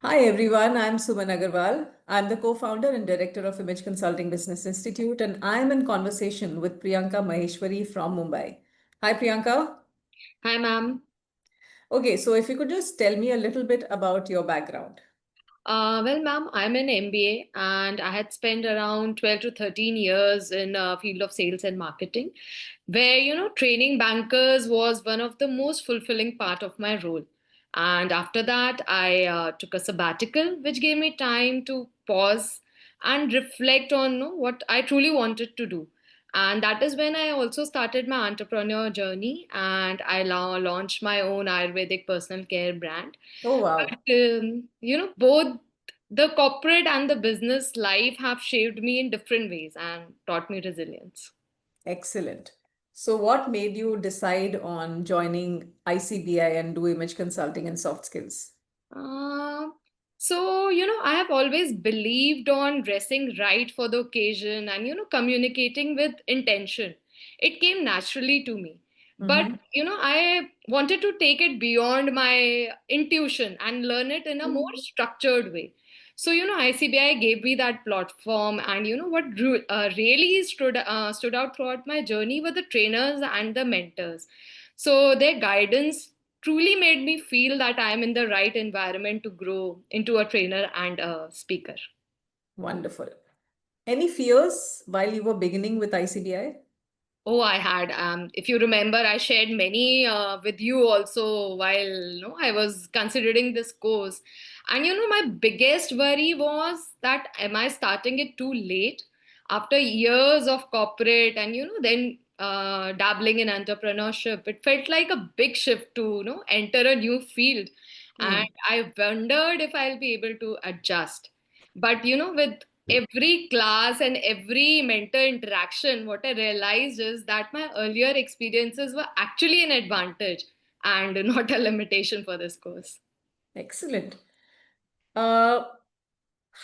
Hi everyone, I'm Suman Agarwal. I'm the co-founder and director of Image Consulting Business Institute, and I'm in conversation with Priyanka Maheshwari from Mumbai. Hi Priyanka. Hi, ma'am. Okay, so if you could just tell me a little bit about your background. Well, ma'am, I'm an MBA and I had spent around 12 to 13 years in field of sales and marketing, where, training bankers was one of the most fulfilling part of my role. And after that, I took a sabbatical, which gave me time to pause and reflect on what I truly wanted to do. And that is when I also started my entrepreneur journey and I launched my own Ayurvedic personal care brand. Oh wow, But, both the corporate and the business life have shaped me in different ways and taught me resilience. excellent. So what made you decide on joining ICBI and do image consulting and soft skills? Uh, I have always believed on dressing right for the occasion and, communicating with intention. It came naturally to me. But, Mm-hmm. I wanted to take it beyond my intuition and learn it in a more structured way. So, ICBI gave me that platform. And, what really stood out throughout my journey were the trainers and the mentors. So, their guidance truly made me feel that I am in the right environment to grow into a trainer and a speaker. Wonderful. Any fears while you were beginning with ICBI? Oh, I had. If you remember, I shared many with you also while I was considering this course. And my biggest worry was that am I starting it too late after years of corporate and then dabbling in entrepreneurship. It felt like a big shift to enter a new field, and Hmm. I wondered if I'll be able to adjust. But with every class and every mentor interaction, what I realized is that my earlier experiences were actually an advantage and not a limitation for this course. Excellent. Uh,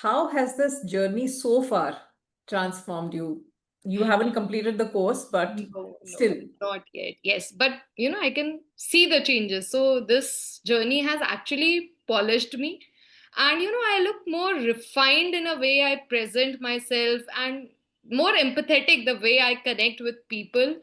how has this journey so far transformed you? You haven't completed the course, but No, still. not yet. Yes, but I can see the changes. So this journey has actually polished me. And I look more refined in a way I present myself and more empathetic the way I connect with people.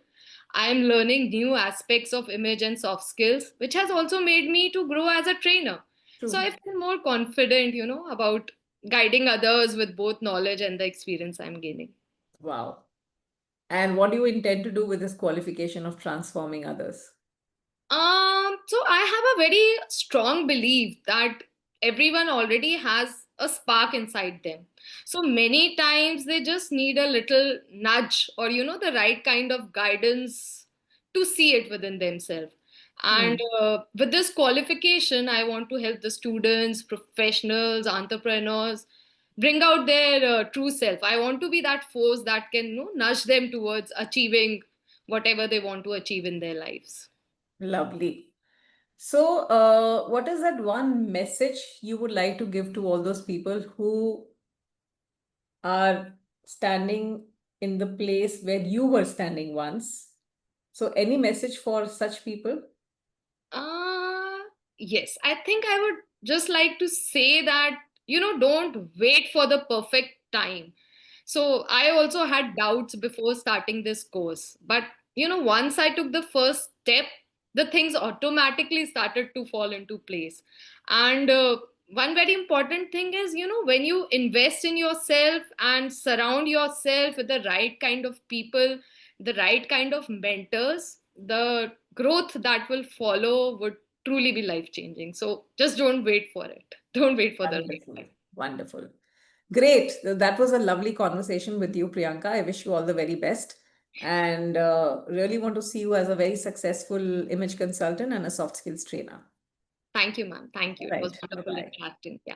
I'm learning new aspects of image and soft skills, which has also made me to grow as a trainer. So True. I feel more confident, about guiding others with both knowledge and the experience I'm gaining. Wow. And what do you intend to do with this qualification of transforming others? So I have a very strong belief that everyone already has a spark inside them. So many times they just need a little nudge or the right kind of guidance to see it within themselves. And Hmm. with this qualification, I want to help the students, professionals, entrepreneurs bring out their true self. I want to be that force that can nudge them towards achieving whatever they want to achieve in their lives. Lovely. So, what is that one message you would like to give to all those people who are standing in the place where you were standing once? So, any message for such people? Uh, yes, I think I would just like to say that, don't wait for the perfect time. So I also had doubts before starting this course. But, once I took the first step, the things automatically started to fall into place. And one very important thing is, when you invest in yourself and surround yourself with the right kind of people, the right kind of mentors, the growth that will follow would truly be life changing. So just don't wait for it. Don't wait for the right Wonderful. time. Wonderful. Great. That was a lovely conversation with you, Priyanka. I wish you all the very best and really want to see you as a very successful image consultant and a soft skills trainer. Thank you, ma'am. Thank All you. It was right. Bye wonderful bye. interacting. Yeah.